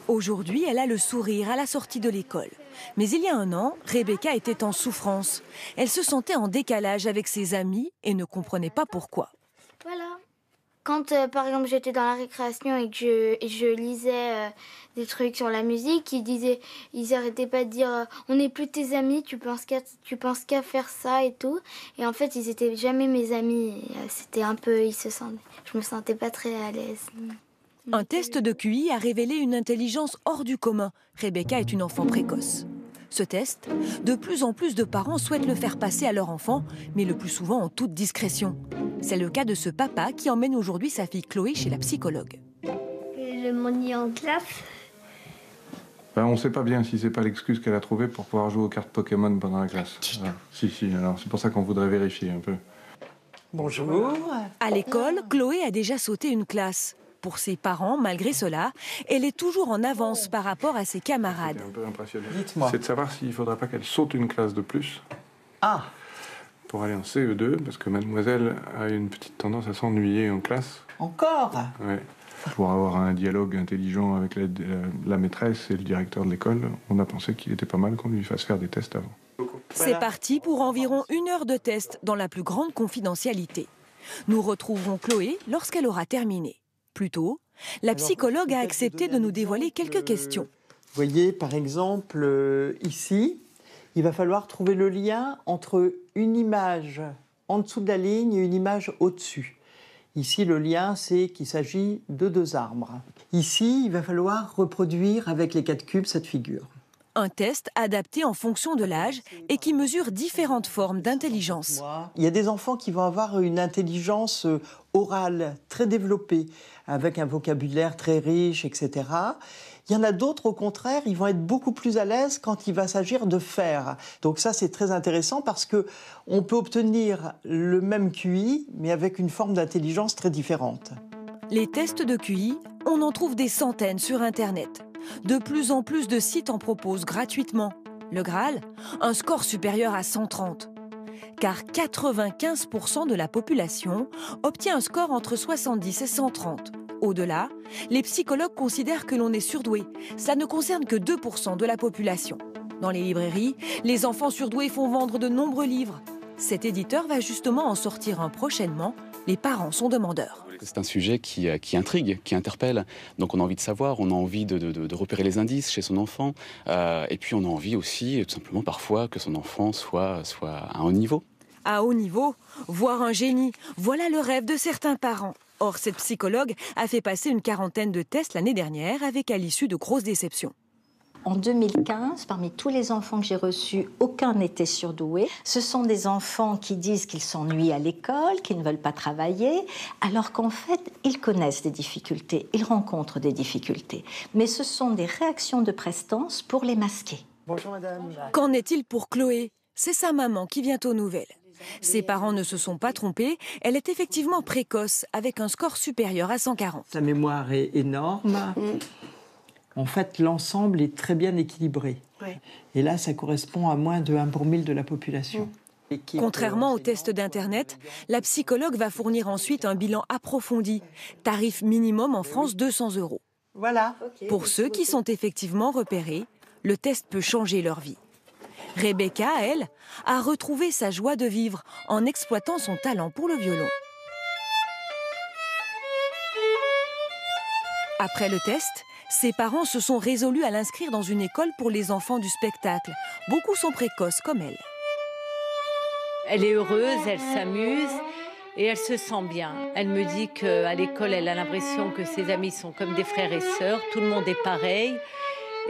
Aujourd'hui, elle a le sourire à la sortie de l'école. Mais il y a un an, Rebecca était en souffrance. Elle se sentait en décalage avec ses amis et ne comprenait pas pourquoi. Voilà. Quand, par exemple, j'étais dans la récréation et que je lisais des trucs sur la musique, ils arrêtaient pas de dire on n'est plus tes amis, tu penses qu'à faire ça et tout. Et en fait, ils étaient jamais mes amis. C'était un peu, je me sentais pas très à l'aise. Un test de QI a révélé une intelligence hors du commun. Rebecca est une enfant précoce. Ce test, de plus en plus de parents souhaitent le faire passer à leur enfant, mais le plus souvent en toute discrétion. C'est le cas de ce papa qui emmène aujourd'hui sa fille Chloé chez la psychologue. Je m'en ai en classe. On ne sait pas bien si c'est pas l'excuse qu'elle a trouvée pour pouvoir jouer aux cartes Pokémon pendant la classe. Ah, si, alors c'est pour ça qu'on voudrait vérifier un peu. Bonjour. À l'école, Chloé a déjà sauté une classe. Pour ses parents, malgré cela, elle est toujours en avance par rapport à ses camarades. C'est un peu impressionnant. Dites-moi. C'est de savoir s'il ne faudrait pas qu'elle saute une classe de plus. Ah. Pour aller en CE2, parce que mademoiselle a une petite tendance à s'ennuyer en classe. Encore? Ouais. Pour avoir un dialogue intelligent avec la maîtresse et le directeur de l'école, on a pensé qu'il était pas mal qu'on lui fasse faire des tests avant. C'est parti pour environ 1 heure de test dans la plus grande confidentialité. Nous retrouverons Chloé lorsqu'elle aura terminé. Plus tôt, la psychologue a accepté de nous dévoiler quelques questions. Vous voyez, par exemple, ici, il va falloir trouver le lien entre une image en dessous de la ligne et une image au-dessus. Ici, le lien, c'est qu'il s'agit de 2 arbres. Ici, il va falloir reproduire avec les 4 cubes cette figure. Un test adapté en fonction de l'âge et qui mesure différentes formes d'intelligence. Il y a des enfants qui vont avoir une intelligence orale très développée, avec un vocabulaire très riche, etc. Il y en a d'autres, au contraire, ils vont être beaucoup plus à l'aise quand il va s'agir de faire. Donc ça, c'est très intéressant parce qu'on peut obtenir le même QI, mais avec une forme d'intelligence très différente. Les tests de QI, on en trouve des centaines sur Internet. De plus en plus de sites en proposent gratuitement. Le Graal, un score supérieur à 130. Car 95% de la population obtient un score entre 70 et 130. Au-delà, les psychologues considèrent que l'on est surdoué. Ça ne concerne que 2% de la population. Dans les librairies, les enfants surdoués font vendre de nombreux livres. Cet éditeur va justement en sortir un prochainement. Les parents sont demandeurs. C'est un sujet qui intrigue, qui interpelle. Donc on a envie de savoir, on a envie de repérer les indices chez son enfant. Et puis on a envie aussi, tout simplement parfois, que son enfant soit à un haut niveau. À haut niveau, voire un génie, voilà le rêve de certains parents. Or, cette psychologue a fait passer une 40aine de tests l'année dernière avec à l'issue de grosses déceptions. En 2015, parmi tous les enfants que j'ai reçus, aucun n'était surdoué. Ce sont des enfants qui disent qu'ils s'ennuient à l'école, qu'ils ne veulent pas travailler, alors qu'en fait, ils connaissent des difficultés, ils rencontrent des difficultés. Mais ce sont des réactions de prestance pour les masquer. Bonjour madame. Qu'en est-il pour Chloé? C'est sa maman qui vient aux nouvelles. Ses parents ne se sont pas trompés, elle est effectivement précoce, avec un score supérieur à 140. Sa mémoire est énorme. En fait, l'ensemble est très bien équilibré. Oui. Et là, ça correspond à moins de 1 pour 1000 de la population. Contrairement aux tests d'Internet, la psychologue va fournir ensuite un bilan approfondi. Tarif minimum en France 200 €. Voilà. Pour ceux qui sont effectivement repérés, le test peut changer leur vie. Rebecca, elle, a retrouvé sa joie de vivre en exploitant son talent pour le violon. Après le test, ses parents se sont résolus à l'inscrire dans une école pour les enfants du spectacle. Beaucoup sont précoces comme elle. Elle est heureuse, elle s'amuse et elle se sent bien. Elle me dit qu'à l'école, elle a l'impression que ses amis sont comme des frères et sœurs. Tout le monde est pareil.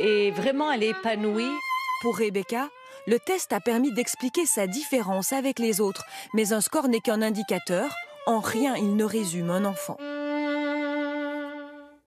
Et vraiment, elle est épanouie. Pour Rebecca, le test a permis d'expliquer sa différence avec les autres. Mais un score n'est qu'un indicateur. En rien, il ne résume un enfant.